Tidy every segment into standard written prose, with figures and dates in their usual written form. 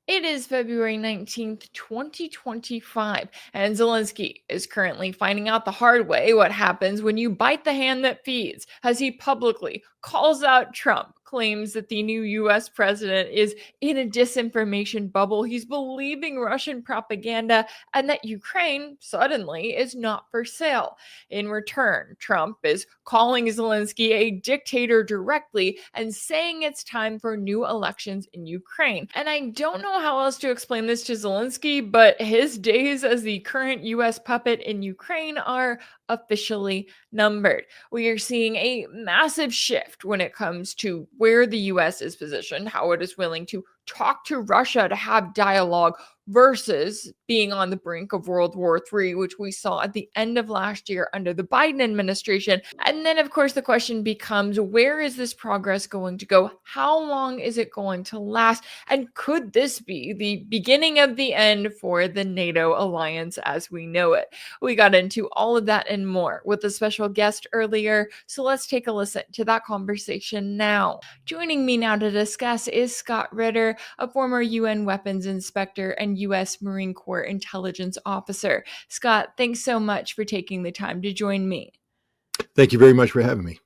It is February 19th, 2025, and Zelensky is currently finding out the hard way what happens when you bite the hand that feeds, as he publicly calls out Trump, claims that the new US president is in a disinformation bubble, he's believing Russian propaganda, and that Ukraine suddenly is not for sale. In return, Trump is calling Zelensky a dictator directly and saying it's time for new elections in Ukraine. And I don't know how else to explain this to Zelensky, but his days as the current US puppet in Ukraine are officially numbered. We are seeing a massive shift when it comes to where the US is positioned, how it is willing to talk to Russia to have dialogue versus being on the brink of World War III, which we saw at the end of last year under the Biden administration. And then, of course, the question becomes, where is this progress going to go? How long is it going to last? And could this be the beginning of the end for the NATO alliance as we know it? We got into all of that and more with a special guest earlier, so let's take a listen to that conversation now. Joining me now to discuss is Scott Ritter, a former UN weapons inspector and U.S. Marine Corps intelligence officer. Scott, thanks so much for taking the time to join me. Thank you very much for having me.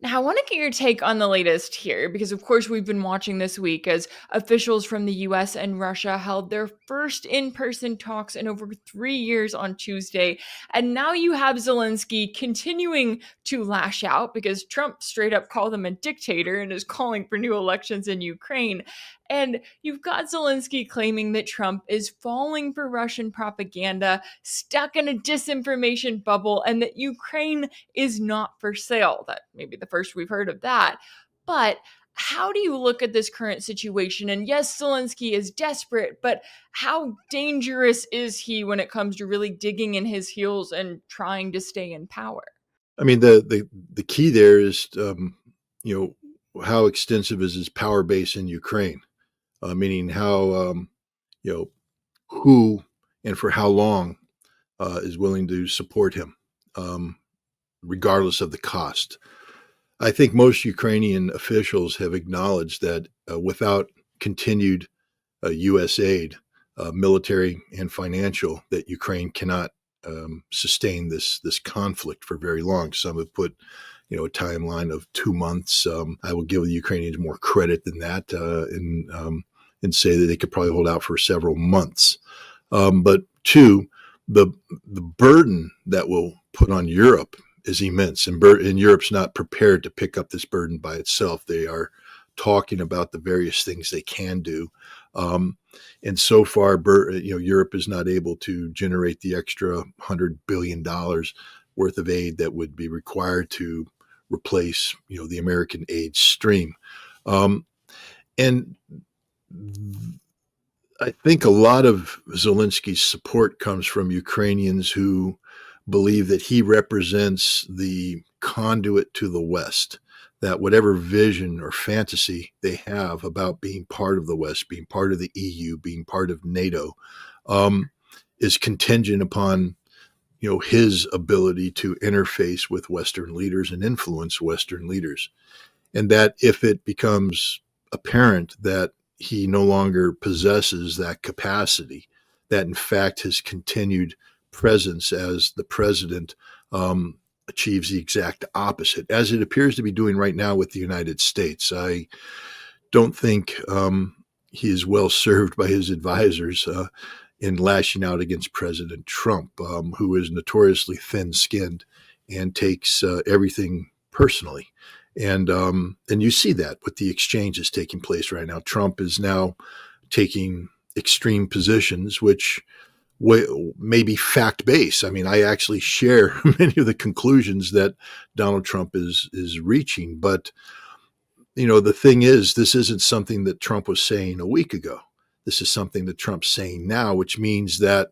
Now, I want to get your take on the latest here, because of course we've been watching this week as officials from the US and Russia held their first in-person talks in over 3 years on Tuesday. And now you have Zelensky continuing to lash out because Trump straight up called him a dictator and is calling for new elections in Ukraine. And you've got Zelensky claiming that Trump is falling for Russian propaganda, stuck in a disinformation bubble, and that Ukraine is not for sale. That may be the first we've heard of that. But how do you look at this current situation? And yes, Zelensky is desperate, but how dangerous is he when it comes to really digging in his heels and trying to stay in power? I mean, the key there is, how extensive is his power base in Ukraine? Meaning how, who and for how long is willing to support him, regardless of the cost. I think most Ukrainian officials have acknowledged that without continued U.S. aid, military and financial, that Ukraine cannot sustain this conflict for very long. Some have put, a timeline of 2 months. I will give the Ukrainians more credit than that, and say that they could probably hold out for several months. But two, the burden that will put on Europe is immense, and Europe's not prepared to pick up this burden by itself. They are talking about the various things they can do. And so far, Europe is not able to generate the extra $100 billion worth of aid that would be required to replace, the American aid stream. And I think a lot of Zelensky's support comes from Ukrainians who believe that he represents the conduit to the West, that whatever vision or fantasy they have about being part of the West, being part of the EU, being part of NATO, is contingent upon, his ability to interface with Western leaders and influence Western leaders. And that if it becomes apparent that he no longer possesses that capacity, that in fact his continued presence as the president achieves the exact opposite, as it appears to be doing right now with the United States. I don't think he is well served by his advisors in lashing out against President Trump, who is notoriously thin-skinned and takes everything personally. And you see that with the exchanges taking place right now. Trump is now taking extreme positions, which may be fact-based. I mean, I actually share many of the conclusions that Donald Trump is reaching. But, the thing is, this isn't something that Trump was saying a week ago. This is something that Trump's saying now, which means that,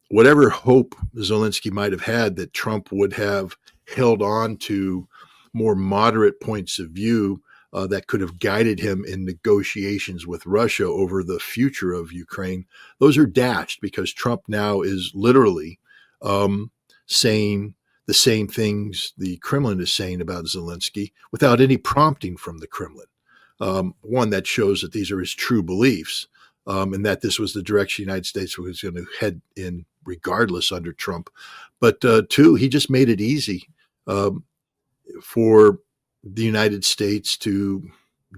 whatever hope Zelensky might have had that Trump would have held on to more moderate points of view that could have guided him in negotiations with Russia over the future of Ukraine, those are dashed because Trump now is literally saying the same things the Kremlin is saying about Zelensky without any prompting from the Kremlin. One, that shows that these are his true beliefs, and that this was the direction the United States was going to head in regardless under Trump. But two, he just made it easy um, for the United States to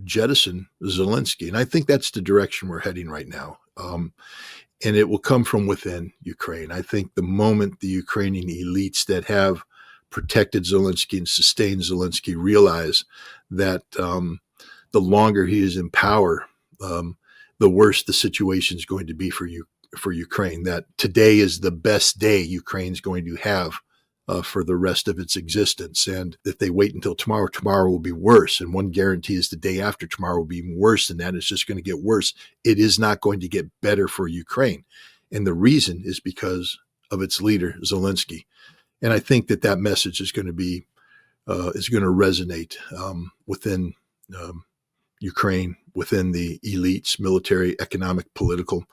jettison Zelensky. And I think that's the direction we're heading right now. And it will come from within Ukraine. I think the moment the Ukrainian elites that have protected Zelensky and sustained Zelensky realize that the longer he is in power, the worse the situation is going to be for Ukraine. That today is the best day Ukraine's going to have for the rest of its existence. And if they wait until tomorrow, tomorrow will be worse. And one guarantee is the day after tomorrow will be even worse than that. It's just going to get worse. It is not going to get better for Ukraine. And the reason is because of its leader, Zelensky. And I think that that message is going to be, is going to resonate within Ukraine, within the elites, military, economic, political.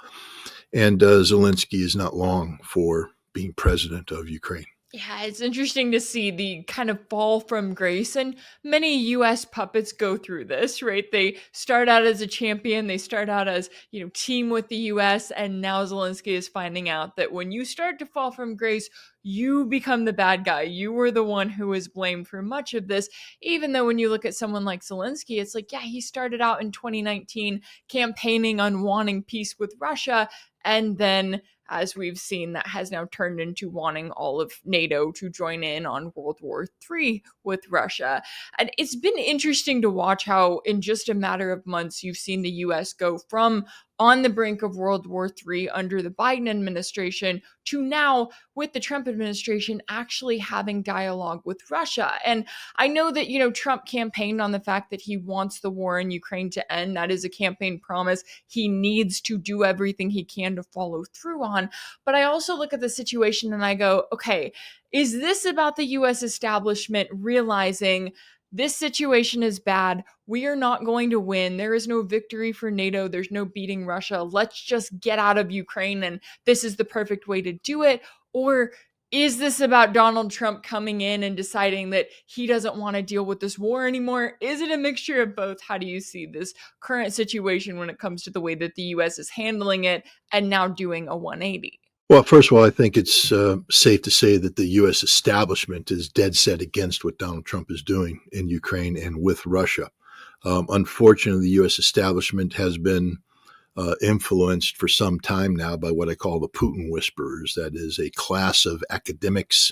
And Zelensky is not long for being president of Ukraine. Yeah, it's interesting to see the kind of fall from grace. And many US puppets go through this, right? They start out as a champion, they start out as, team with the US. And now Zelensky is finding out that when you start to fall from grace, you become the bad guy. You were the one who was blamed for much of this. Even though when you look at someone like Zelensky, it's like, yeah, he started out in 2019 campaigning on wanting peace with Russia. And then, as we've seen, that has now turned into wanting all of NATO to join in on World War III with Russia. And it's been interesting to watch how, in just a matter of months, you've seen the US go from on the brink of World War III under the Biden administration to now, with the Trump administration, actually having dialogue with Russia. And I know that, Trump campaigned on the fact that he wants the war in Ukraine to end. That is a campaign promise he needs to do everything he can to follow through on. But I also look at the situation and I go, okay, is this about the US establishment realizing this situation is bad? We are not going to win. There is no victory for NATO. There's no beating Russia. Let's just get out of Ukraine, and this is the perfect way to do it. Or is this about Donald Trump coming in and deciding that he doesn't want to deal with this war anymore? Is it a mixture of both? How do you see this current situation when it comes to the way that the US is handling it and now doing a 180? Well, first of all, I think it's safe to say that the U.S. establishment is dead set against what Donald Trump is doing in Ukraine and with Russia. Unfortunately, the U.S. establishment has been influenced for some time now by what I call the Putin whisperers. That is a class of academics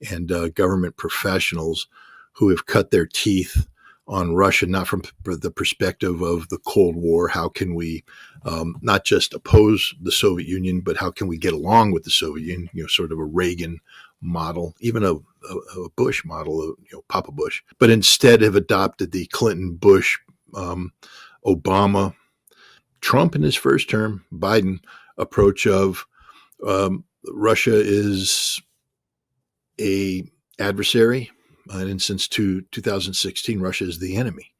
and government professionals who have cut their teeth on Russia, not from the perspective of the Cold War. How can we not just oppose the Soviet Union, but how can we get along with the Soviet Union? Sort of a Reagan model, even a Bush model, Papa Bush. But instead have adopted the Clinton, Bush, Obama, Trump in his first term, Biden approach of Russia is a adversary. And since 2016, Russia is the enemy.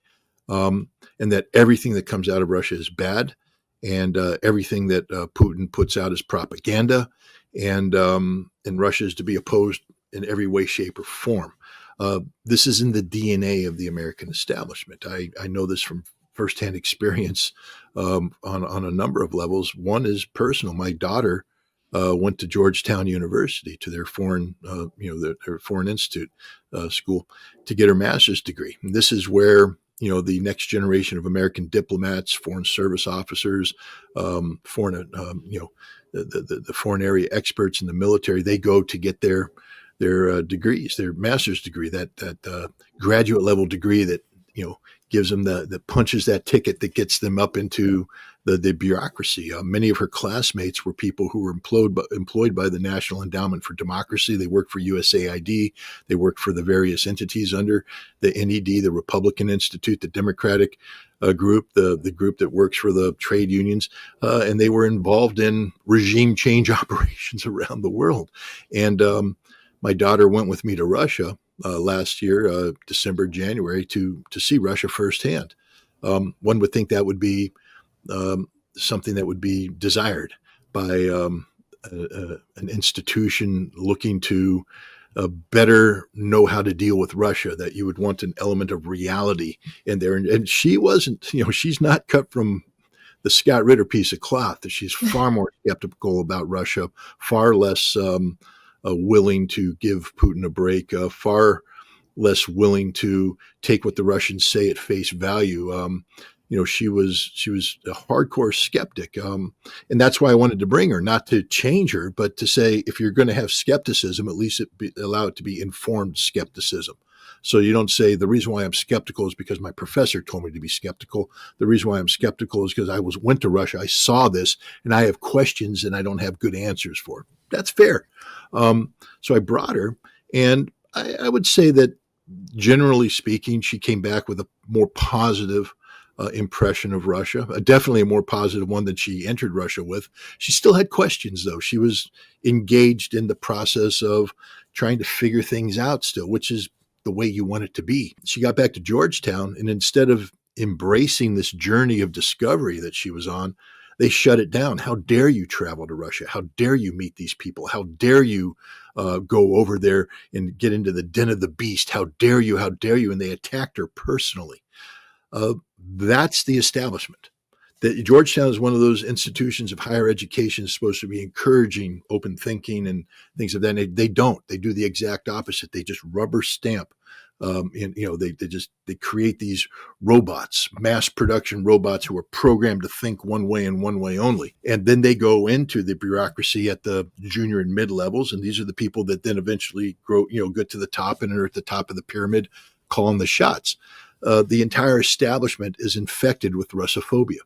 And that everything that comes out of Russia is bad. And everything that Putin puts out is propaganda. And Russia is to be opposed in every way, shape, or form. This is in the DNA of the American establishment. I know this from firsthand experience on a number of levels. One is personal. My daughter went to Georgetown University to their foreign, their foreign institute school to get her master's degree. And this is where the next generation of American diplomats, foreign service officers, foreign, the foreign area experts in the military, they go to get their degrees, their master's degree, that graduate level degree that gives them that punches that ticket that gets them up into the bureaucracy. Many of her classmates were people who were employed by the National Endowment for Democracy. They worked for USAID. They worked for the various entities under the NED, the Republican Institute, the Democratic group, the group that works for the trade unions, and they were involved in regime change operations around the world. And my daughter went with me to Russia last year, December, January, to see Russia firsthand. One would think that would be something that would be desired by an institution looking to better know how to deal with Russia, that you would want an element of reality in there. And she wasn't, she's not cut from the Scott Ritter piece of cloth. That she's far more skeptical about Russia, far less willing to give Putin a break, far less willing to take what the Russians say at face value. She was a hardcore skeptic, and that's why I wanted to bring her, not to change her, but to say if you're going to have skepticism, at least allow it to be informed skepticism. So you don't say the reason why I'm skeptical is because my professor told me to be skeptical. The reason why I'm skeptical is because I went to Russia, I saw this, and I have questions and I don't have good answers for it. That's fair. So I brought her, and I would say that generally speaking, she came back with a more positive impression of Russia, definitely a more positive one than she entered Russia with. She still had questions, though. She was engaged in the process of trying to figure things out still, which is the way you want it to be. She got back to Georgetown, and instead of embracing this journey of discovery that she was on, they shut it down. How dare you travel to Russia? How dare you meet these people? How dare you go over there and get into the den of the beast? How dare you? How dare you? And they attacked her personally. That's the establishment. That Georgetown is one of those institutions of higher education supposed to be encouraging open thinking and things of that. And they don't. They do the exact opposite. They just rubber stamp. They create these robots, mass production robots who are programmed to think one way and one way only. And then they go into the bureaucracy at the junior and mid levels. And these are the people that then eventually get to the top and are at the top of the pyramid calling the shots. The entire establishment is infected with Russophobia.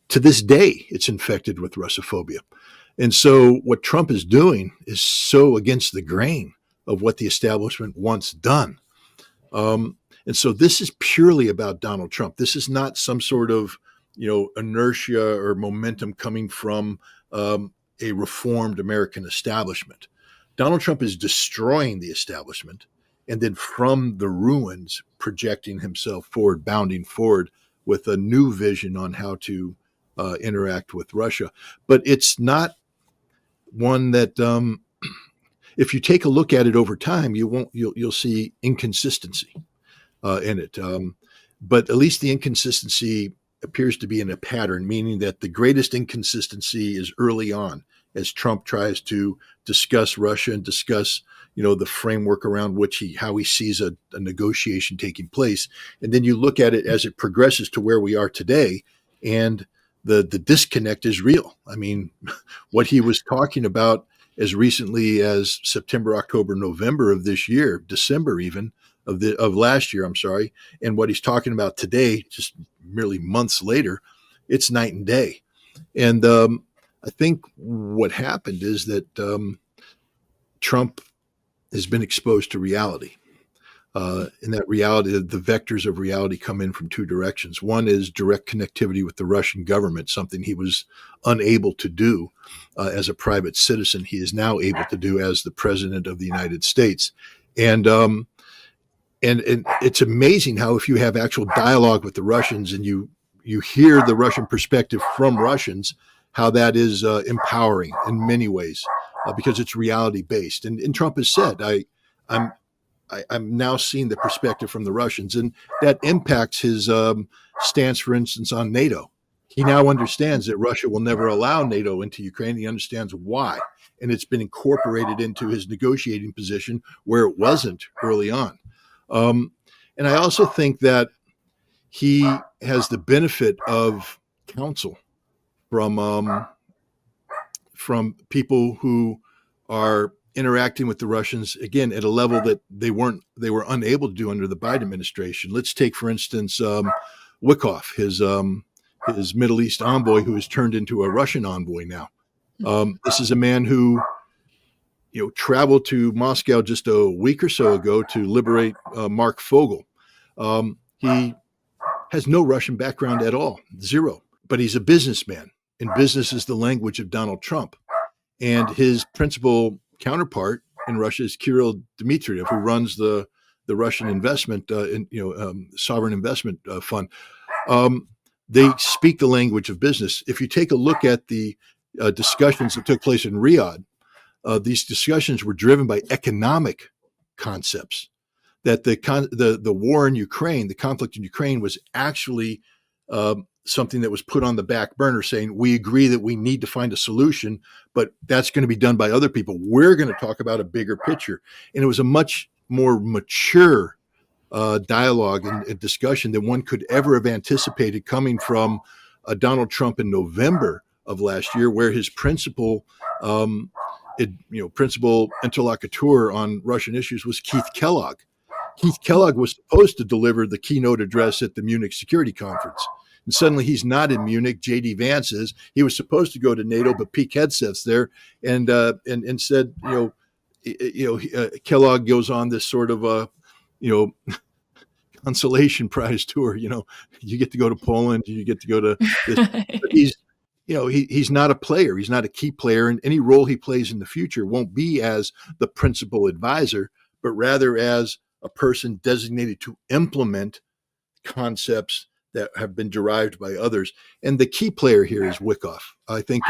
To this day, it's infected with Russophobia. And so what Trump is doing is so against the grain of what the establishment wants done. And so this is purely about Donald Trump. This is not some sort of, inertia or momentum coming from a reformed American establishment. Donald Trump is destroying the establishment, and then from the ruins projecting himself forward, bounding forward with a new vision on how to interact with Russia. But it's not one that, if you take a look at it over time, you'll see inconsistency in it. But at least the inconsistency appears to be in a pattern, meaning that the greatest inconsistency is early on, as Trump tries to discuss Russia and discuss the framework around which how he sees a negotiation taking place. And then you look at it as it progresses to where we are today, and the disconnect is real. I mean, what he was talking about as recently as September, October, November of this year, December even of last year, I'm sorry, and what he's talking about today, just merely months later, it's night and day. And I think what happened is that Trump has been exposed to reality. In that reality, the vectors of reality come in from two directions. One is direct connectivity with the Russian government, something he was unable to do as a private citizen. He is now able to do as the president of the United States. And it's amazing how if you have actual dialogue with the Russians and you hear the Russian perspective from Russians, how that is empowering in many ways because it's reality based. And Trump has said, I'm now seeing the perspective from the Russians, and that impacts his stance, for instance, on NATO. He now understands that Russia will never allow NATO into Ukraine. He understands why, and it's been incorporated into his negotiating position where it wasn't early on. And I also think that he has the benefit of counsel from people who are interacting with the Russians, again, at a level that they were unable to do under the Biden administration. Let's take, for instance, Wickoff, his Middle East envoy, who has turned into a Russian envoy now. This is a man who, traveled to Moscow just a week or so ago to liberate Mark Fogel. He has no Russian background at all, zero. But he's a businessman, and business is the language of Donald Trump. And his principal counterpart in Russia is Kirill Dmitriev, who runs the Russian investment, sovereign investment fund. They speak the language of business. If you take a look at the discussions that took place in Riyadh, these discussions were driven by economic concepts. That the war in Ukraine, the conflict in Ukraine, was actually something that was put on the back burner, saying we agree that we need to find a solution, but that's going to be done by other people. We're going to talk about a bigger picture, and it was a much more mature dialogue and discussion than one could ever have anticipated coming from Donald Trump in November of last year, where his principal principal interlocutor on Russian issues was Keith Kellogg. Keith Kellogg was supposed to deliver the keynote address at the Munich Security Conference. And suddenly he's not in Munich. J.D. Vance is. He was supposed to go to NATO, but Pete Hegseth's there. And instead, Kellogg goes on this sort of, consolation prize tour. You get to go to Poland, you get to go to this. But he's not a player. He's not a key player. And any role he plays in the future won't be as the principal advisor, but rather as a person designated to implement concepts that have been derived by others. And the key player here is Wickoff. I think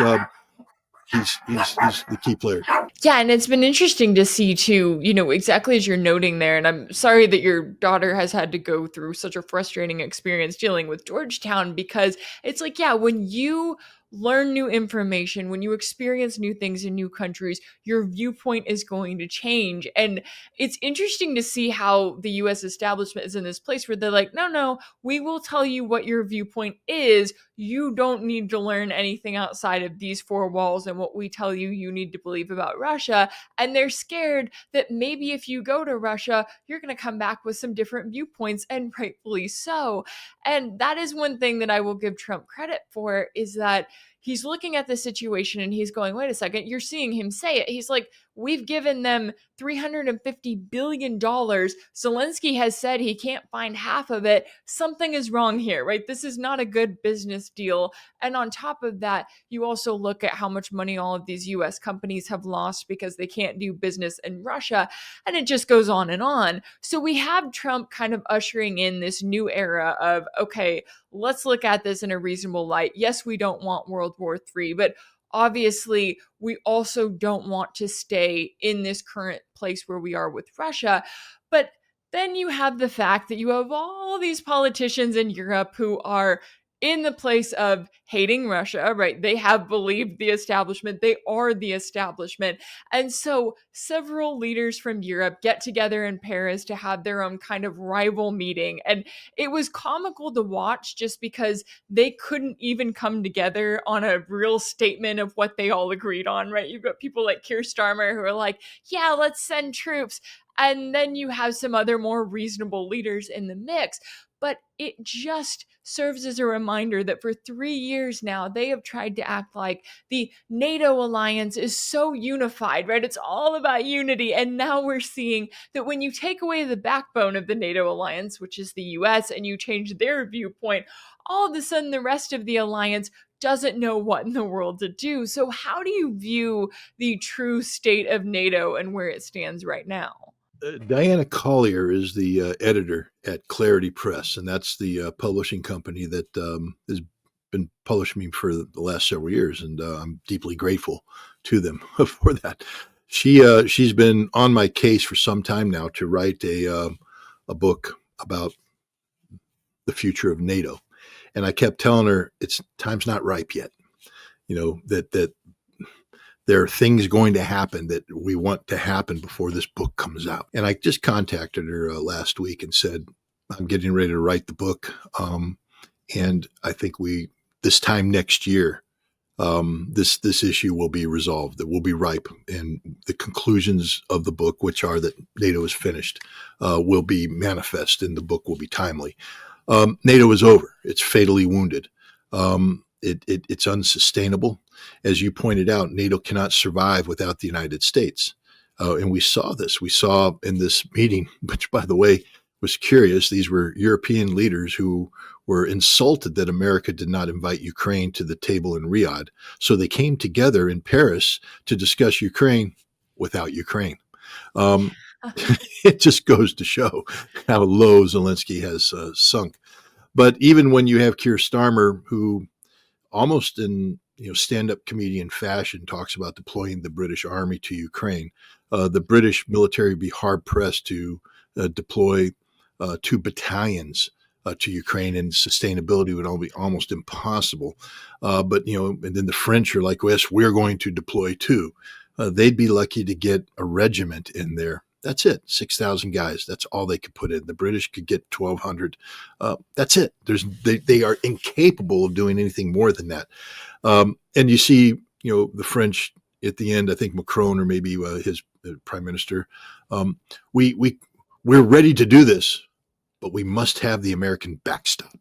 he's the key player. Yeah, and it's been interesting to see too, exactly as you're noting there. And I'm sorry that your daughter has had to go through such a frustrating experience dealing with Georgetown, because it's like, yeah, when you learn new information, when you experience new things in new countries, your viewpoint is going to change. And it's interesting to see how the US establishment is in this place where they're like, no, we will tell you what your viewpoint is. You don't need to learn anything outside of these four walls and what we tell you you need to believe about Russia. And they're scared that maybe if you go to Russia, you're going to come back with some different viewpoints, and rightfully so. And that is one thing that I will give Trump credit for, is that he's looking at the situation and he's going, wait a second, you're seeing him say it. He's like, we've given them $350 billion. Zelensky has said he can't find half of it. Something is wrong here, right? This is not a good business deal. And on top of that, you also look at how much money all of these US companies have lost because they can't do business in Russia. And it just goes on and on. So we have Trump kind of ushering in this new era of, okay, let's look at this in a reasonable light. Yes, we don't want World War III, but obviously, we also don't want to stay in this current place where we are with Russia. But then you have the fact that you have all these politicians in Europe who are in the place of hating Russia, right? They have believed the establishment. They are the establishment. And so several leaders from Europe get together in Paris to have their own kind of rival meeting. And it was comical to watch just because they couldn't even come together on a real statement of what they all agreed on, right? You've got people like Keir Starmer who are like, yeah, let's send troops. And then you have some other more reasonable leaders in the mix. But it just serves as a reminder that for 3 years now, they have tried to act like the NATO alliance is so unified, right? It's all about unity. And now we're seeing that when you take away the backbone of the NATO alliance, which is the US, and you change their viewpoint, all of a sudden the rest of the alliance doesn't know what in the world to do. So how do you view the true state of NATO and where it stands right now? Diana Collier is the editor at Clarity Press, and that's the publishing company that has been publishing me for the last several years, and I'm deeply grateful to them for that. She's been on my case for some time now to write a book about the future of NATO, and I kept telling her time's not ripe yet. That there are things going to happen that we want to happen before this book comes out. And I just contacted her last week and said, I'm getting ready to write the book. And I think this time next year, this issue will be resolved, that will be ripe. And the conclusions of the book, which are that NATO is finished, will be manifest and the book will be timely. NATO is over. It's fatally wounded. It's unsustainable. As you pointed out, NATO cannot survive without the United States. And we saw this. We saw in this meeting, which, by the way, was curious. These were European leaders who were insulted that America did not invite Ukraine to the table in Riyadh. So they came together in Paris to discuss Ukraine without Ukraine. It just goes to show how low Zelensky has sunk. But even when you have Keir Starmer, who almost in stand-up comedian fashion talks about deploying the British Army to Ukraine. The British military would be hard-pressed to deploy 2 battalions to Ukraine, and sustainability would all be almost impossible. But and then the French are like, yes, we're going to deploy 2. They'd be lucky to get a regiment in there. That's it, 6,000 guys. That's all they could put in. The British could get 1,200. That's it. They are incapable of doing anything more than that. And you see, the French at the end. I think Macron, or maybe his prime minister, we're ready to do this, but we must have the American backstop.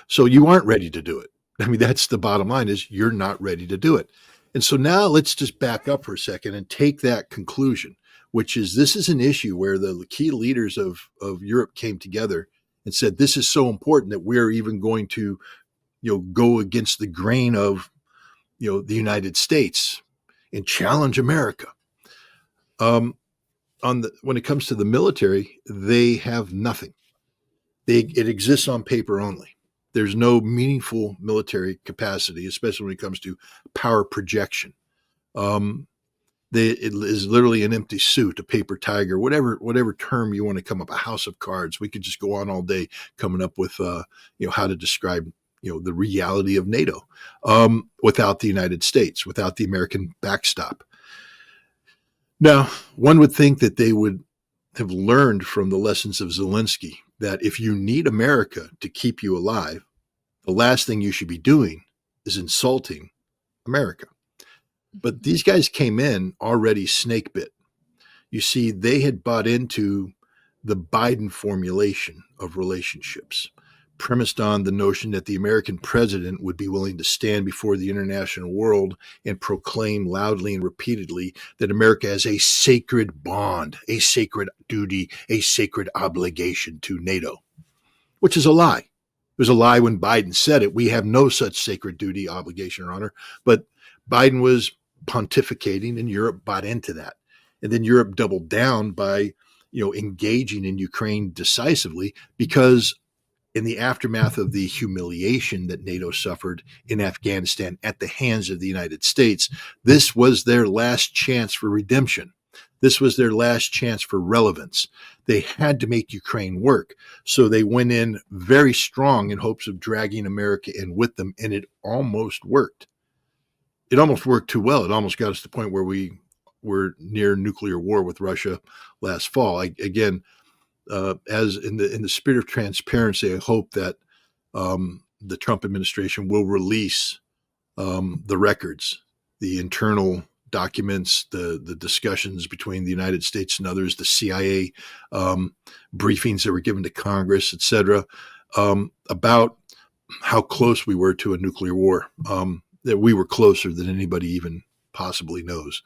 So you aren't ready to do it. I mean, that's the bottom line, is you're not ready to do it. And so now let's just back up for a second and take that conclusion, which is this is an issue where the key leaders of Europe came together and said, this is so important that we're even going to, go against the grain of, the United States and challenge America. When it comes to the military, they have nothing. It exists on paper only. There's no meaningful military capacity, especially when it comes to power projection. It is literally an empty suit, a paper tiger, whatever term you want to come up, a house of cards. We could just go on all day coming up with, how to describe, the reality of NATO without the United States, without the American backstop. Now, one would think that they would have learned from the lessons of Zelensky that if you need America to keep you alive, the last thing you should be doing is insulting America. But these guys came in already snake bit. You see, they had bought into the Biden formulation of relationships, premised on the notion that the American president would be willing to stand before the international world and proclaim loudly and repeatedly that America has a sacred bond, a sacred duty, a sacred obligation to NATO, which is a lie. It was a lie when Biden said it. We have no such sacred duty, obligation, or honor. But Biden was pontificating, and Europe bought into that. And then Europe doubled down by, engaging in Ukraine decisively, because in the aftermath of the humiliation that NATO suffered in Afghanistan at the hands of the United States, this was their last chance for redemption. This was their last chance for relevance. They had to make Ukraine work. So they went in very strong in hopes of dragging America in with them, and it almost worked. It almost worked too well. It almost got us to the point where we were near nuclear war with Russia last fall. As in the spirit of transparency, I hope that the Trump administration will release the records, the internal documents, the discussions between the United States and others, the CIA briefings that were given to Congress, et cetera, about how close we were to a nuclear war, that we were closer than anybody even possibly knows.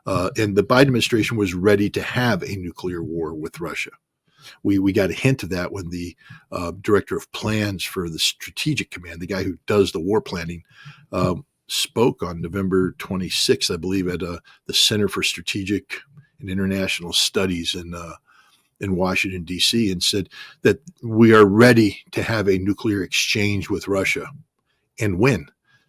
And the Biden administration was ready to have a nuclear war with Russia. We got a hint of that when the director of plans for the Strategic Command, the guy who does the war planning, spoke on November 26th, I believe, at the Center for Strategic and International Studies in Washington, D.C., and said that we are ready to have a nuclear exchange with Russia and win.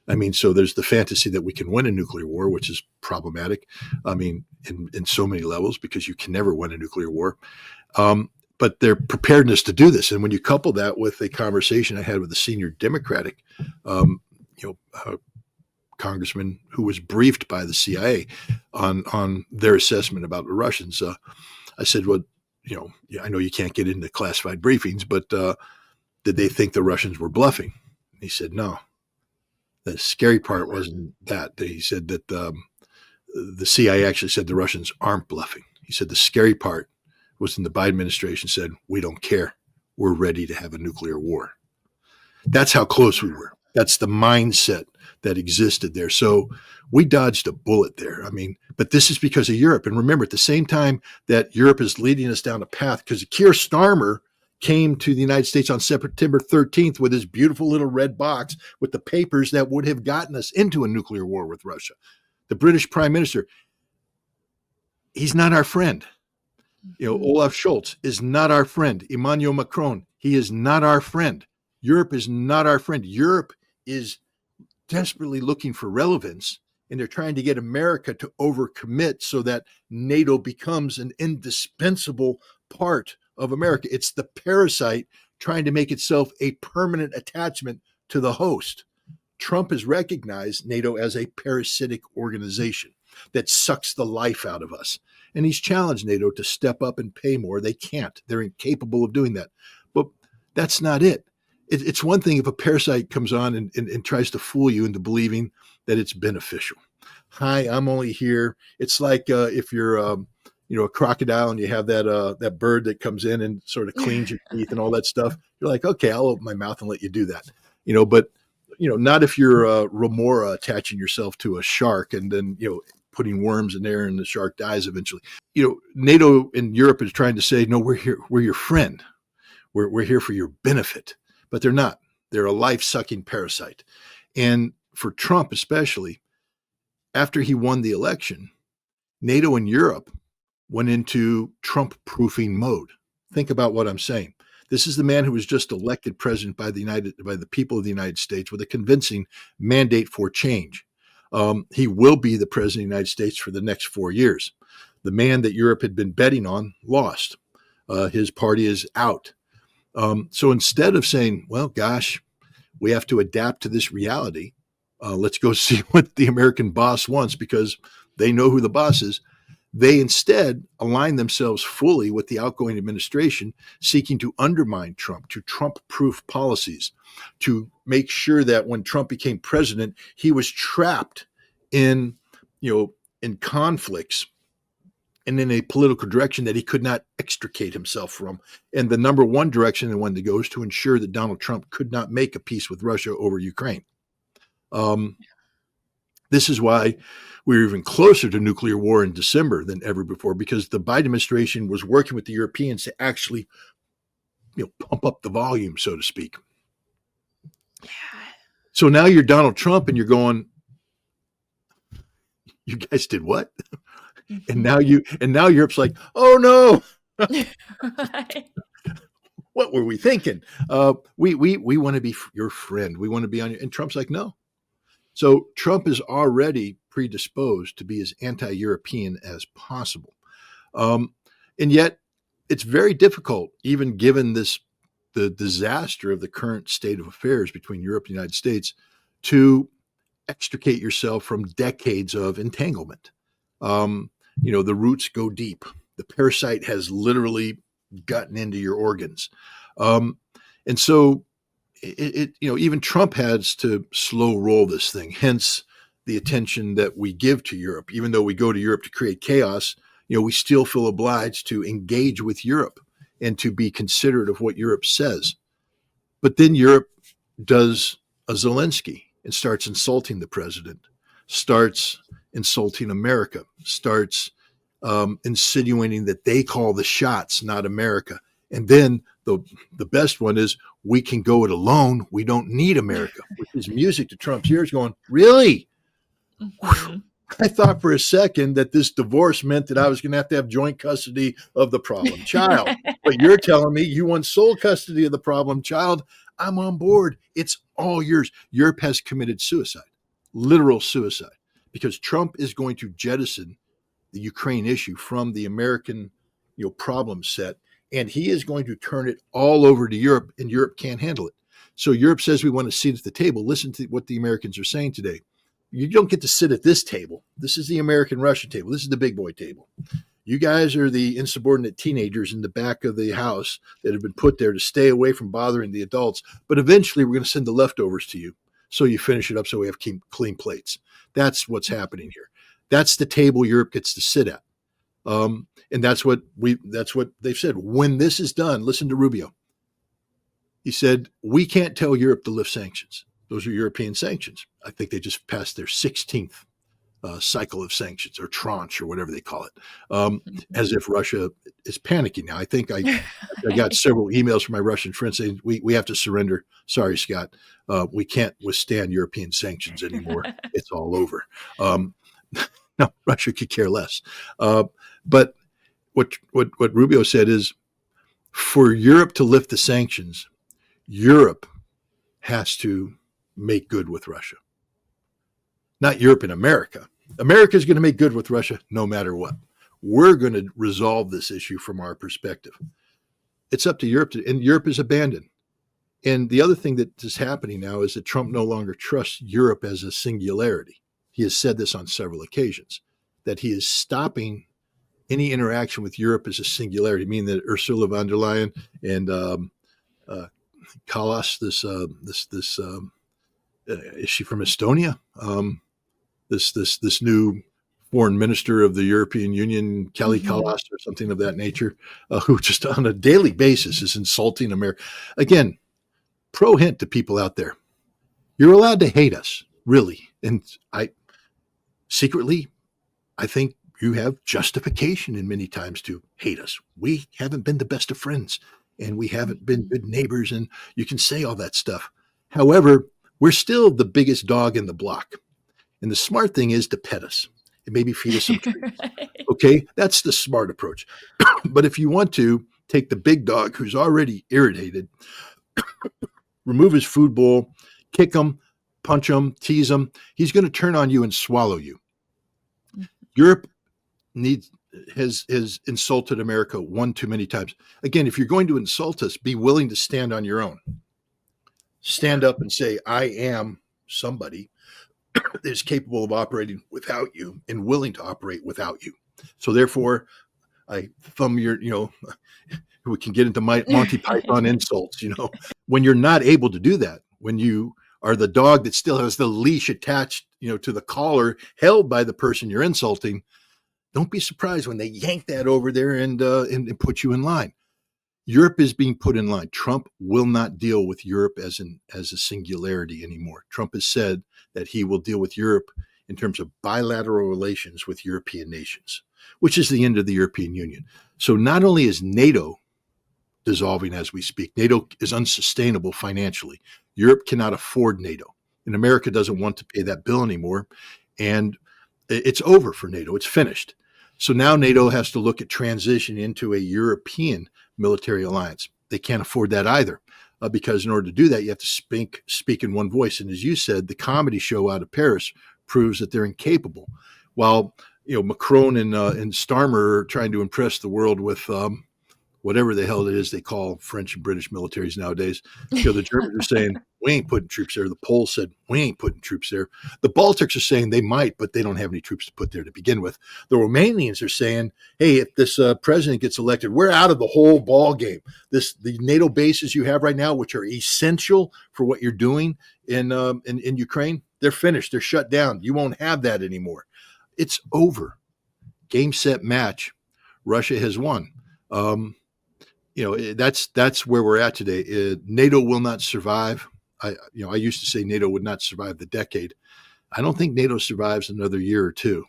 I mean, so there's the fantasy that we can win a nuclear war, which is problematic. I mean, in so many levels, because you can never win a nuclear war. But their preparedness to do this, and when you couple that with a conversation I had with a senior Democratic, congressman who was briefed by the CIA on their assessment about the Russians, I said, "Well, I know you can't get into classified briefings, but did they think the Russians were bluffing?" And he said, "No. The scary part wasn't that." He said that the CIA actually said the Russians aren't bluffing. He said the scary part was when the Biden administration said, "We don't care. We're ready to have a nuclear war." That's how close we were. That's the mindset that existed there. So we dodged a bullet there. I mean, but this is because of Europe. And remember, at the same time that Europe is leading us down a path, because Keir Starmer came to the United States on September 13th with his beautiful little red box with the papers that would have gotten us into a nuclear war with Russia. The British Prime Minister, he's not our friend. Olaf Scholz is not our friend. Emmanuel Macron, he is not our friend. Europe is not our friend. Europe is desperately looking for relevance, and they're trying to get America to overcommit so that NATO becomes an indispensable part of America. It's the parasite trying to make itself a permanent attachment to the host. Trump has recognized NATO as a parasitic organization that sucks the life out of us. And he's challenged NATO to step up and pay more. They can't. They're incapable of doing that. But that's not it. It's one thing if a parasite comes on and tries to fool you into believing that it's beneficial. Hi, I'm only here. It's like if you're a crocodile and you have that bird that comes in and sort of cleans your teeth and all that stuff. You're like, okay, I'll open my mouth and let you do that. But not if you're remora attaching yourself to a shark and then putting worms in there and the shark dies eventually. NATO and Europe is trying to say, no, we're here. We're your friend. We're here for your benefit. But they're not. They're a life-sucking parasite. And for Trump especially, after he won the election, NATO and Europe went into Trump-proofing mode. Think about what I'm saying. This is the man who was just elected president by the people of the United States with a convincing mandate for change. He will be the president of the United States for the next 4 years. The man that Europe had been betting on lost. His party is out. So instead of saying, well, gosh, we have to adapt to this reality, let's go see what the American boss wants because they know who the boss is. They instead align themselves fully with the outgoing administration, seeking to undermine Trump, to Trump-proof policies, to make sure that when Trump became president, he was trapped in conflicts and in a political direction that he could not extricate himself from. And the number one direction they wanted to go is to ensure that Donald Trump could not make a peace with Russia over Ukraine. This is why we were even closer to nuclear war in December than ever before, because the Biden administration was working with the Europeans to actually, pump up the volume, so to speak. Yeah. So now you're Donald Trump and you're going, you guys did what? And now Europe's like, oh no. What were we thinking? We want to be your friend. We want to be on your, and Trump's like, no. So Trump is already predisposed to be as anti-European as possible. And yet it's very difficult, even given the disaster of the current state of affairs between Europe and the United States, to extricate yourself from decades of entanglement. The roots go deep. The parasite has literally gotten into your organs. And so even Trump has to slow roll this thing, hence the attention that we give to Europe. Even though we go to Europe to create chaos, we still feel obliged to engage with Europe and to be considerate of what Europe says. But then Europe does a Zelensky and starts insulting the president, starts insulting America, starts insinuating that they call the shots, not America. And then the best one is, we can go it alone. We don't need America, which is music to Trump's ears going, really? Mm-hmm. I thought for a second that this divorce meant that I was going to have joint custody of the problem child. But you're telling me you want sole custody of the problem child. I'm on board. It's all yours. Europe has committed suicide, literal suicide, because Trump is going to jettison the Ukraine issue from the American problem set. And he is going to turn it all over to Europe, and Europe can't handle it. So Europe says we want a seat at the table. Listen to what the Americans are saying today. You don't get to sit at this table. This is the American-Russia table. This is the big boy table. You guys are the insubordinate teenagers in the back of the house that have been put there to stay away from bothering the adults. But eventually we're going to send the leftovers to you so you finish it up so we have clean plates. That's what's happening here. That's the table Europe gets to sit at. And that's what they've said. When this is done, listen to Rubio. He said, we can't tell Europe to lift sanctions. Those are European sanctions. I think they just passed their 16th cycle of sanctions, or tranche, or whatever they call it, as if Russia is panicking now. I think I got several emails from my Russian friends saying, we have to surrender. Sorry, Scott. We can't withstand European sanctions anymore. It's all over. No, Russia could care less. But what Rubio said is, for Europe to lift the sanctions, Europe has to make good with Russia. not Europe and America. America is going to make good with Russia no matter what. We're going to resolve this issue from our perspective. It's up to Europe, and Europe is abandoned. And the other thing that is happening now is that Trump no longer trusts Europe as a singularity. He has said this on several occasions, that he is stopping any interaction with Europe as a singularity, meaning that Ursula von der Leyen and Kallas, is she from Estonia? This new foreign minister of the European Union, Kelly Kallas or something of that nature, who just on a daily basis is insulting America. Again, pro hint to people out there. You're allowed to hate us, really. And I think you have justification in many times to hate us. We haven't been the best of friends, and we haven't been good neighbors, and you can say all that stuff. However, we're still the biggest dog in the block. And the smart thing is to pet us and maybe feed us some treats. Okay, that's the smart approach. But if you want to take the big dog who's already irritated, remove his food bowl, kick him, punch him, tease him, he's going to turn on you and swallow you. Europe has insulted America one too many times. Again, if you're going to insult us, be willing to stand on your own. Stand up and say, I am somebody that is capable of operating without you and willing to operate without you. So therefore, I thumb your, we can get into Monty Python insults, when you're not able to do that, when you are the dog that still has the leash attached, to the collar held by the person you're insulting, don't be surprised when they yank that over there and put you in line. Europe is being put in line. Trump will not deal with Europe as a singularity anymore. Trump has said that he will deal with Europe in terms of bilateral relations with European nations, which is the end of the European Union. So not only is NATO dissolving as we speak, NATO is unsustainable financially. Europe cannot afford NATO, and America doesn't want to pay that bill anymore. And it's over for NATO. It's finished. So now NATO has to look at transition into a European military alliance. They can't afford that either, because in order to do that, you have to speak in one voice. And as you said, the comedy show out of Paris proves that they're incapable. While Macron and Starmer are trying to impress the world with whatever the hell it is they call French and British militaries nowadays. The Germans are saying, we ain't putting troops there. The Poles said, we ain't putting troops there. The Baltics are saying they might, but they don't have any troops to put there to begin with. The Romanians are saying, hey, if this president gets elected, we're out of the whole ball game. The NATO bases you have right now, which are essential for what you're doing in Ukraine, they're finished. They're shut down. You won't have that anymore. It's over. Game, set, match. Russia has won. That's where we're at today. NATO will not survive. I used to say NATO would not survive the decade. I don't think NATO survives another year or two.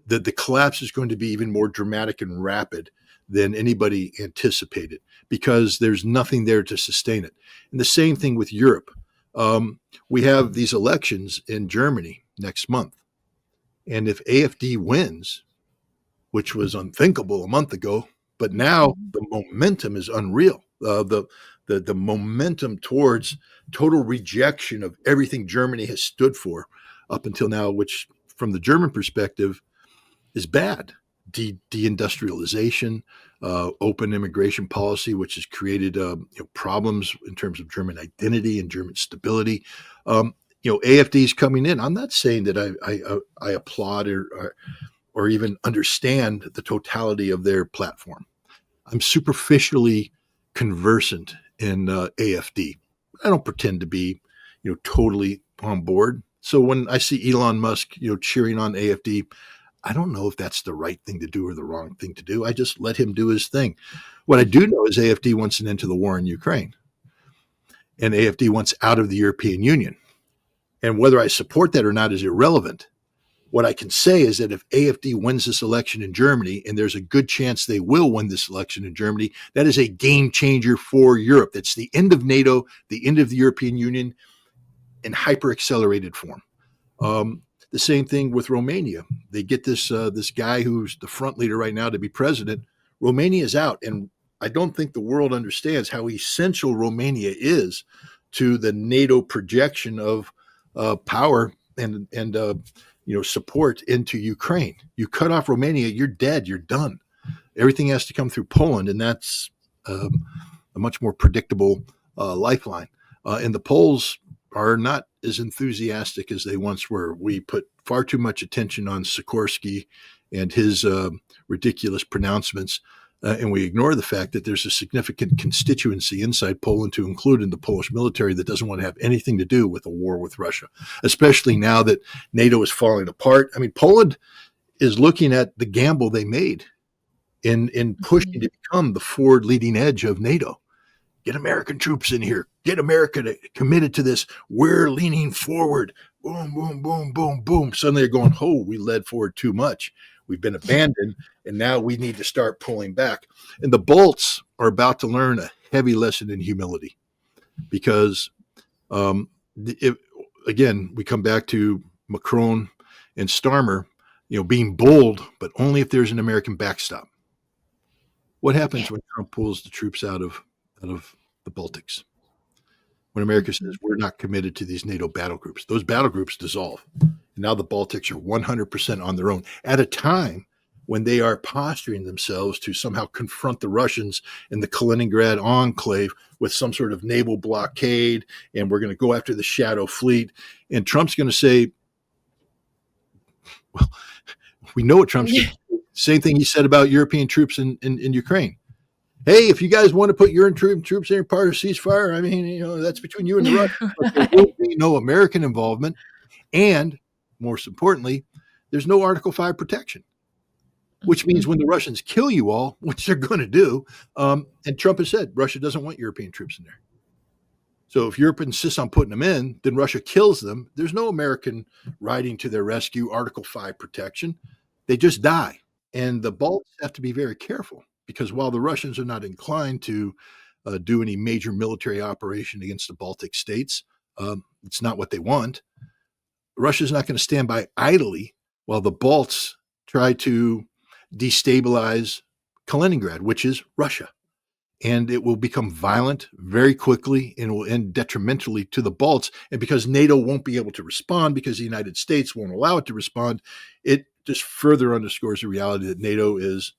The collapse is going to be even more dramatic and rapid than anybody anticipated, because there's nothing there to sustain it. And the same thing with Europe. We have these elections in Germany next month. And if AfD wins, which was unthinkable a month ago, but now the momentum is unreal. The momentum towards total rejection of everything Germany has stood for up until now, which from the German perspective is bad. Deindustrialization, open immigration policy, which has created problems in terms of German identity and German stability. AfD is coming in. I'm not saying that I applaud or even understand the totality of their platform. I'm superficially conversant in AfD. I don't pretend to be, totally on board. So when I see Elon Musk, cheering on AfD, I don't know if that's the right thing to do or the wrong thing to do. I just let him do his thing. What I do know is AfD wants an end to the war in Ukraine, and AfD wants out of the European Union. And whether I support that or not is irrelevant. What I can say is that if AfD wins this election in Germany, and there's a good chance they will win this election in Germany, that is a game changer for Europe. That's the end of NATO, the end of the European Union in hyper accelerated form. The same thing with Romania. They get this guy who's the front leader right now to be president. Romania is out. And I don't think the world understands how essential Romania is to the NATO projection of power support into Ukraine. You cut off Romania, you're dead. You're done. Everything has to come through Poland, and that's a much more predictable lifeline. And the Poles are not as enthusiastic as they once were. We put far too much attention on Sikorsky and his ridiculous pronouncements, and we ignore the fact that there's a significant constituency inside Poland, to include in the Polish military, that doesn't want to have anything to do with a war with Russia, especially now that NATO is falling apart. I mean, Poland is looking at the gamble they made in pushing to become the forward leading edge of NATO. Get American troops in here. Get America committed to this. We're leaning forward. Boom, boom, boom, boom, boom. Suddenly they're going, oh, we led forward too much. We've been abandoned, and now we need to start pulling back. And the Balts are about to learn a heavy lesson in humility, because, again, we come back to Macron and Starmer, being bold, but only if there's an American backstop. What happens when Trump pulls the troops out of the Baltics? When America says we're not committed to these NATO battle groups, those battle groups dissolve. And now the Baltics are 100% on their own at a time when they are posturing themselves to somehow confront the Russians in the Kaliningrad enclave with some sort of naval blockade, and we're going to go after the shadow fleet. And Trump's going to say, well, we know what Trump's going to say. Same thing he said about European troops in Ukraine. Hey, if you guys want to put your troops in part of ceasefire, I mean, that's between you and the Russians. But there will be no American involvement. And most importantly, there's no Article 5 protection, which means when the Russians kill you all, which they're going to do, and Trump has said Russia doesn't want European troops in there. So if Europe insists on putting them in, then Russia kills them. There's no American riding to their rescue, Article 5 protection. They just die. And the Balts have to be very careful, because while the Russians are not inclined to do any major military operation against the Baltic states, it's not what they want. Russia's not going to stand by idly while the Balts try to destabilize Kaliningrad, which is Russia. And it will become violent very quickly and will end detrimentally to the Balts. And because NATO won't be able to respond, because the United States won't allow it to respond, it just further underscores the reality that NATO is,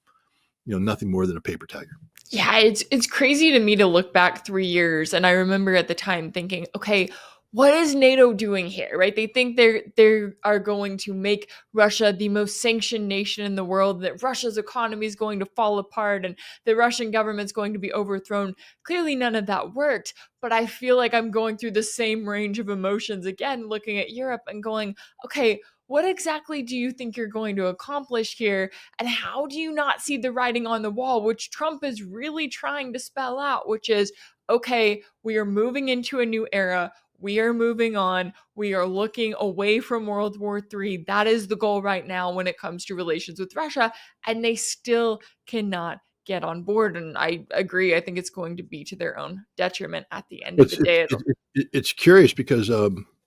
nothing more than a paper tiger. Yeah, it's crazy to me to look back 3 years, and I remember at the time thinking, okay, what is NATO doing here, right? They think they are going to make Russia the most sanctioned nation in the world, that Russia's economy is going to fall apart and the Russian government's going to be overthrown. Clearly, none of that worked, but I feel like I'm going through the same range of emotions again, looking at Europe and going, okay, what exactly do you think you're going to accomplish here? And how do you not see the writing on the wall, which Trump is really trying to spell out, which is, okay, we are moving into a new era. We are moving on. We are looking away from World War III. That is the goal right now when it comes to relations with Russia. And they still cannot get on board. And I agree. I think it's going to be to their own detriment at the end of the day. It's curious because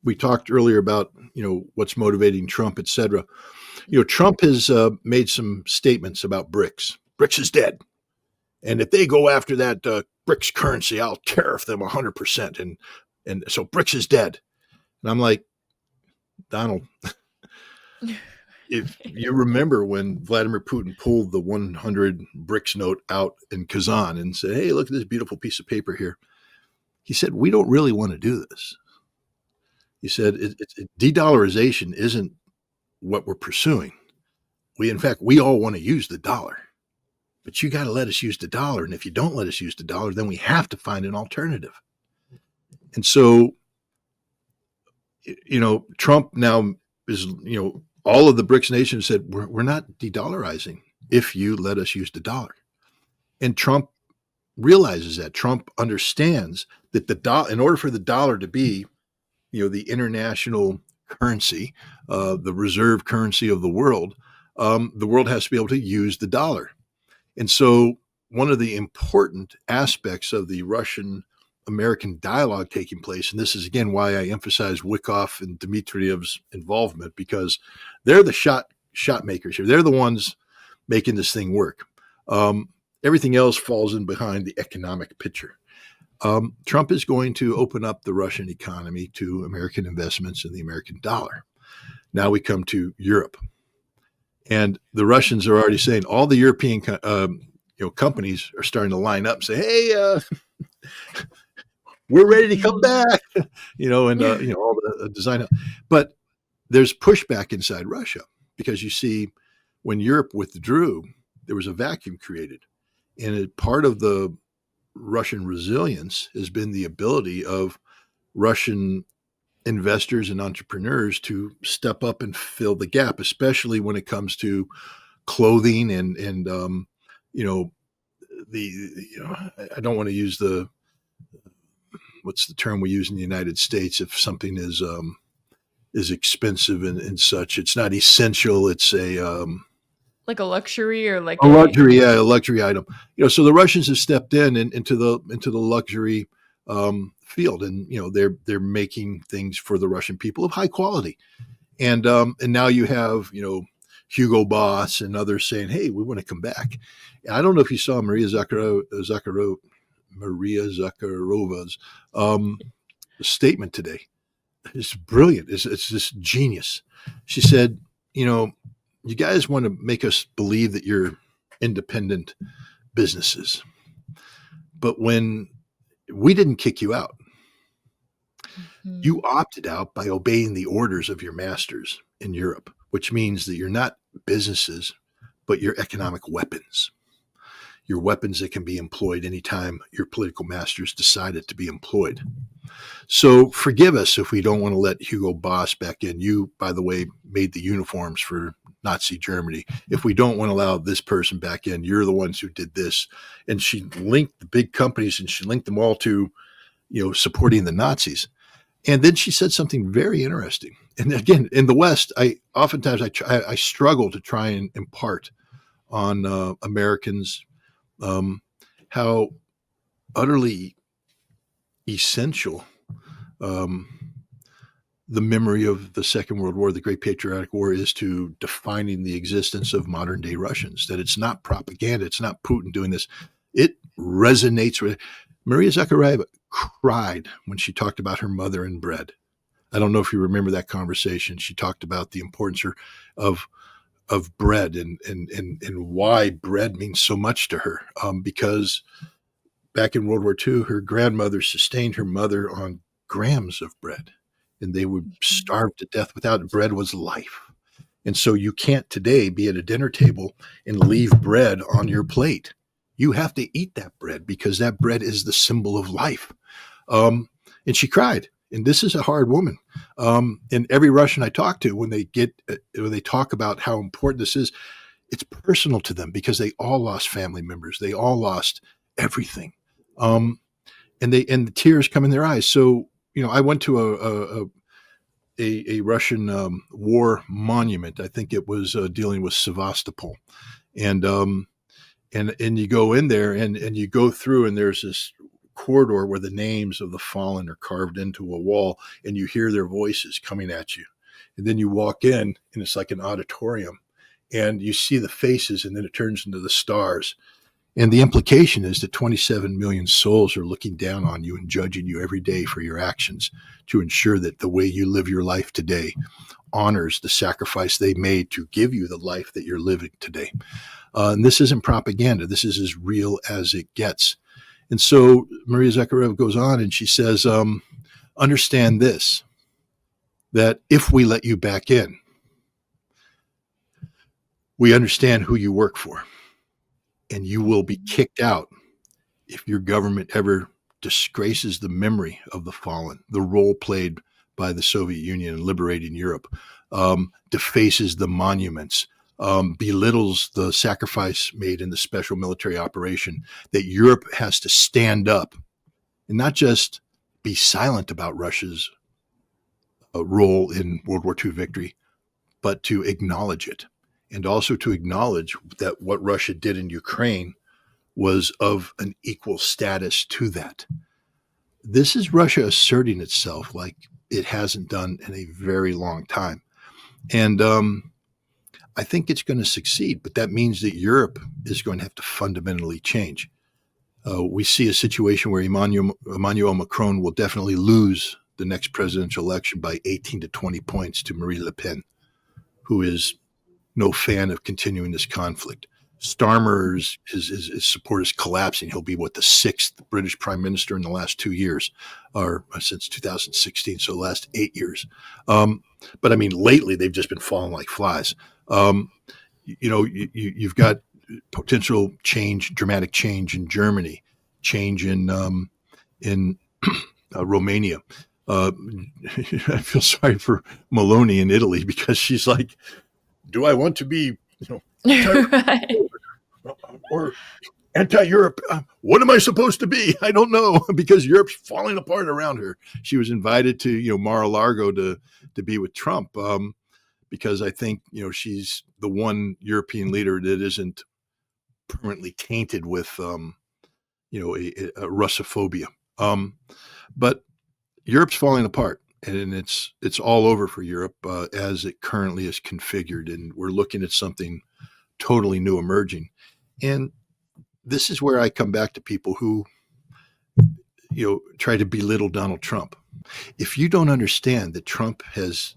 we talked earlier about, what's motivating Trump, et cetera. Trump has made some statements about BRICS. BRICS is dead. And if they go after that BRICS currency, I'll tariff them 100%. And so BRICS is dead. And I'm like, Donald, if you remember when Vladimir Putin pulled the 100 BRICS note out in Kazan and said, hey, look at this beautiful piece of paper here. He said, we don't really want to do this. He said, de-dollarization isn't what we're pursuing. In fact, we all want to use the dollar. But you got to let us use the dollar. And if you don't let us use the dollar, then we have to find an alternative. And so, Trump now is, all of the BRICS nations said, we're not de-dollarizing if you let us use the dollar. And Trump realizes that. Trump understands that in order for the dollar to be, the international currency, the reserve currency of the world has to be able to use the dollar. And so one of the important aspects of the Russian-American dialogue taking place, and this is, again, why I emphasize Wickoff and Dmitriev's involvement, because they're the shot makers here. They're the ones making this thing work. Everything else falls in behind the economic picture. Trump is going to open up the Russian economy to American investments in the American dollar. Now we come to Europe. And the Russians are already saying, all the European companies are starting to line up and say, hey, we're ready to come back, and all the design. But there's pushback inside Russia because you see, when Europe withdrew, there was a vacuum created. And part of the Russian resilience has been the ability of Russian investors and entrepreneurs to step up and fill the gap, especially when it comes to clothing and I don't want to use what's the term we use in the United States if something is expensive and such. It's not essential. It's like a luxury or like a luxury, a luxury item. So the Russians have stepped into the luxury field, and they're making things for the Russian people of high quality, and now you have Hugo Boss and others saying, hey, we want to come back. And I don't know if you saw Maria Zakharova's statement today. It's brilliant. It's just genius. She said, you guys want to make us believe that you're independent businesses, but when we didn't kick you out, you opted out by obeying the orders of your masters in Europe, which means that you're not businesses, but you're economic weapons. Your weapons that can be employed anytime your political masters decide it to be employed. So forgive us if we don't want to let Hugo Boss back in. You, by the way, made the uniforms for Nazi Germany. If we don't want to allow this person back in, you're the ones who did this. And she linked the big companies and she linked them all to, supporting the Nazis. And then she said something very interesting. And again, in the West, I struggle to try and impart on Americans how utterly essential the memory of the Second World War, the Great Patriotic War, is to defining the existence of modern day Russians. That it's not propaganda. It's not Putin doing this. It resonates with. Maria Zakharova cried when she talked about her mother and bread. I don't know if you remember that conversation. She talked about the importance of bread and why bread means so much to her. Because back in World War II, her grandmother sustained her mother on grams of bread, and they would starve to death without it. Bread was life. And so you can't today be at a dinner table and leave bread on your plate. You have to eat that bread because that bread is the symbol of life. And she cried. And this is a hard woman. And every Russian I talk to, when they talk about how important this is, it's personal to them because they all lost family members. They all lost everything. And the tears come in their eyes. So, I went to a Russian war monument. I think it was dealing with Sevastopol. And you go in there and you go through, and there's this corridor where the names of the fallen are carved into a wall, and you hear their voices coming at you. And then you walk in, and it's like an auditorium, and you see the faces, and then it turns into the stars. And the implication is that 27 million souls are looking down on you and judging you every day for your actions to ensure that the way you live your life today honors the sacrifice they made to give you the life that you're living today. And this isn't propaganda. This is as real as it gets. And so Maria Zakharova goes on and she says, understand this, that if we let you back in, we understand who you work for, and you will be kicked out if your government ever disgraces the memory of the fallen, the role played by the Soviet Union in liberating Europe, defaces the monuments, belittles the sacrifice made in the special military operation, that Europe has to stand up and not just be silent about Russia's role in World War II victory, but to acknowledge it, and also to acknowledge that what Russia did in Ukraine was of an equal status to that. This is Russia asserting itself like it hasn't done in a very long time. And I think it's going to succeed, but that means that Europe is going to have to fundamentally change. We see a situation where Emmanuel Macron will definitely lose the next presidential election by 18 to 20 points to Marine Le Pen, who is no fan of continuing this conflict. Starmer's his support is collapsing. He'll be the sixth British prime minister in the last 2 years, or since 2016, so the last 8 years. But I mean, lately they've just been falling like flies. You've got potential change, dramatic change in Germany, change in Romania. I feel sorry for Meloni in Italy because she's like, do I want to be, Right. or anti-Europe? What am I supposed to be? I don't know, because Europe's falling apart around her. She was invited to, Mar-a-Lago to be with Trump, because I think, she's the one European leader that isn't permanently tainted with, a Russophobia. But Europe's falling apart, and it's all over for Europe as it currently is configured, and we're looking at something totally new emerging. And this is where I come back to people who, try to belittle Donald Trump. If you don't understand that Trump has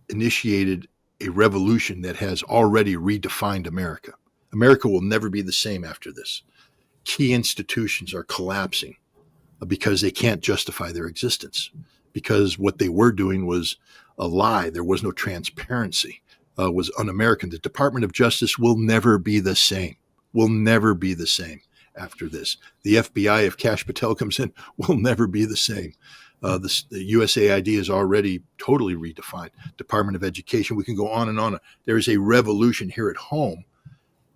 initiated a revolution that has already redefined America, America will never be the same after this. Key institutions are collapsing because they can't justify their existence, because what they were doing was a lie. There was no transparency, was un-American. The Department of Justice will never be the same, after this. The FBI, if Kash Patel comes in, will never be the same. The USAID is already totally redefined. Department of Education, we can go on and on. There is a revolution here at home,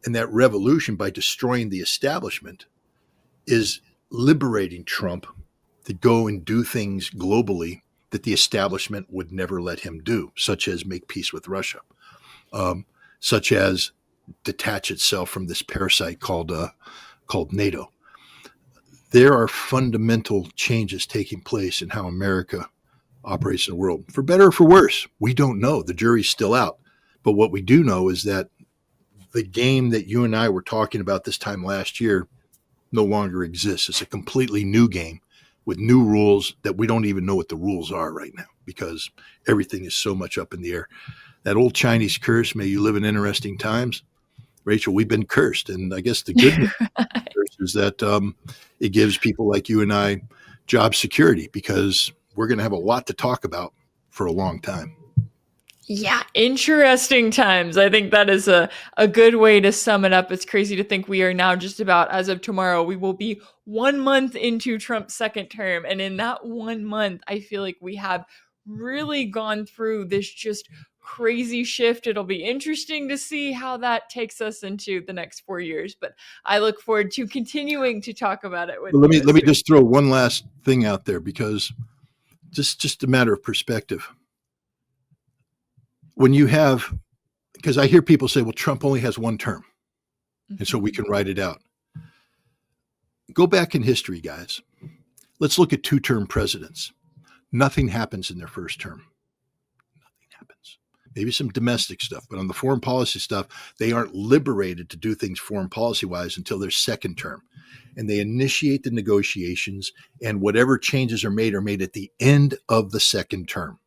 and that revolution, by destroying the establishment, is liberating Trump to go and do things globally that the establishment would never let him do, such as make peace with Russia, such as detach itself from this parasite called NATO. There are fundamental changes taking place in how America operates in the world, for better or for worse. We don't know. The jury's still out. But what we do know is that the game that you and I were talking about this time last year no longer exists. It's a completely new game with new rules that we don't even know what the rules are right now, because everything is so much up in the air. That old Chinese curse, may you live in interesting times. Rachel, we've been cursed. And I guess the good news is that it gives people like you and I job security, because we're going to have a lot to talk about for a long time. Yeah, interesting times. I think that is a good way to sum it up. It's crazy to think we are now just about, as of tomorrow, we will be 1 month into Trump's second term. And in that 1 month, I feel like we have really gone through this just crazy shift. It'll be interesting to see how that takes us into the next 4 years. But I look forward to continuing to talk about it with Well, you. let me just throw one last thing out there, because just a matter of perspective. When you have, because I hear people say, well, Trump only has one term, and so we can write it out. Go back in history, guys. Let's look at 2-term presidents. Nothing happens in their first term. Nothing happens. Maybe some domestic stuff, but on the foreign policy stuff, they aren't liberated to do things foreign policy-wise until their second term. And they initiate the negotiations, and whatever changes are made at the end of the second term.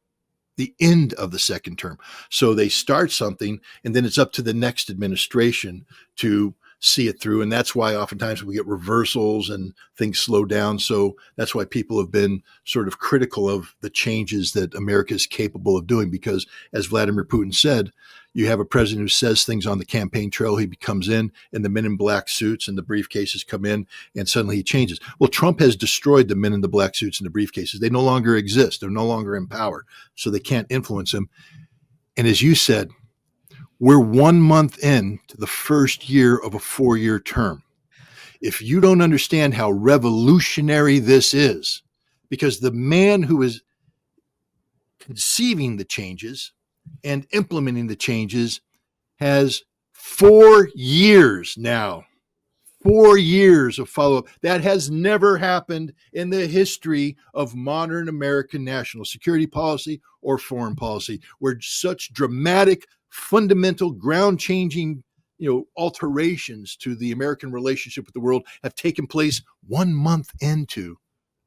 The end of the second term. So they start something, and then it's up to the next administration to see it through. And that's why oftentimes we get reversals and things slow down. So that's why people have been sort of critical of the changes that America is capable of doing, because as Vladimir Putin said, you have a president who says things on the campaign trail, he comes in and the men in black suits and the briefcases come in, and suddenly he changes. Well, Trump has destroyed the men in the black suits and the briefcases. They no longer exist. They're no longer in power, so they can't influence him. And as you said, we're 1 month into the first year of a 4-year term. If you don't understand how revolutionary this is, because the man who is conceiving the changes and implementing the changes has 4 years now, 4 years of follow-up. That has never happened in the history of modern American national security policy or foreign policy, where such dramatic, fundamental, ground-changing, alterations to the American relationship with the world have taken place 1 month into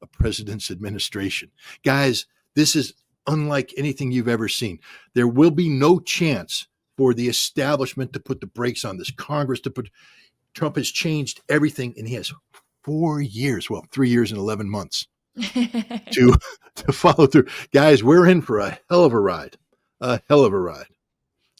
a president's administration. Guys, this is unlike anything you've ever seen. There will be no chance for the establishment to put the brakes on this, Congress to put. Trump has changed everything, and he has 4 years, well, 3 years and 11 months to follow through. Guys, we're in for a hell of a ride. A hell of a ride.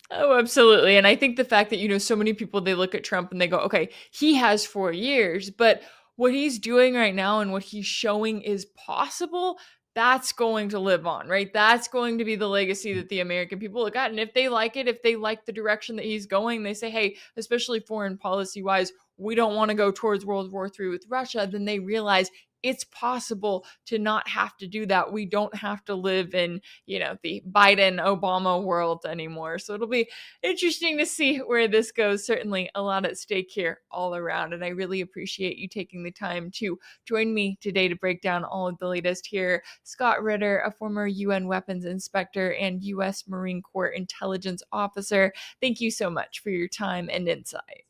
Oh, absolutely. And I think the fact that, so many people, they look at Trump and they go, okay, he has 4 years, but what he's doing right now and what he's showing is possible, that's going to live on, right? That's going to be the legacy that the American people look at. And if they like it, if they like the direction that he's going, they say, hey, especially foreign policy wise, we don't want to go towards World War III with Russia, then they realize it's possible to not have to do that. We don't have to live in, the Biden Obama world anymore. So it'll be interesting to see where this goes. Certainly a lot at stake here all around. And I really appreciate you taking the time to join me today to break down all of the latest here. Scott Ritter, a former UN weapons inspector and U.S. Marine Corps intelligence officer. Thank you so much for your time and insight.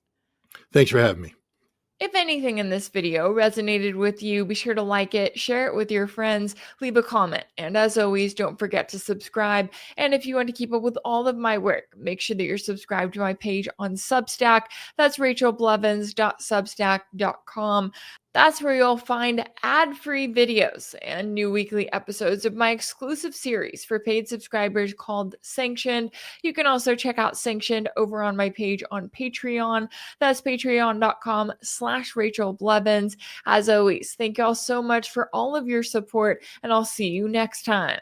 Thanks for having me. If anything in this video resonated with you, be sure to like it, share it with your friends, leave a comment, and as always, don't forget to subscribe. And if you want to keep up with all of my work, make sure that you're subscribed to my page on Substack. That's rachelblevins.substack.com. That's where you'll find ad-free videos and new weekly episodes of my exclusive series for paid subscribers called Sanctioned. You can also check out Sanctioned over on my page on Patreon. That's patreon.com/RachelBlevins. As always, thank y'all so much for all of your support, and I'll see you next time.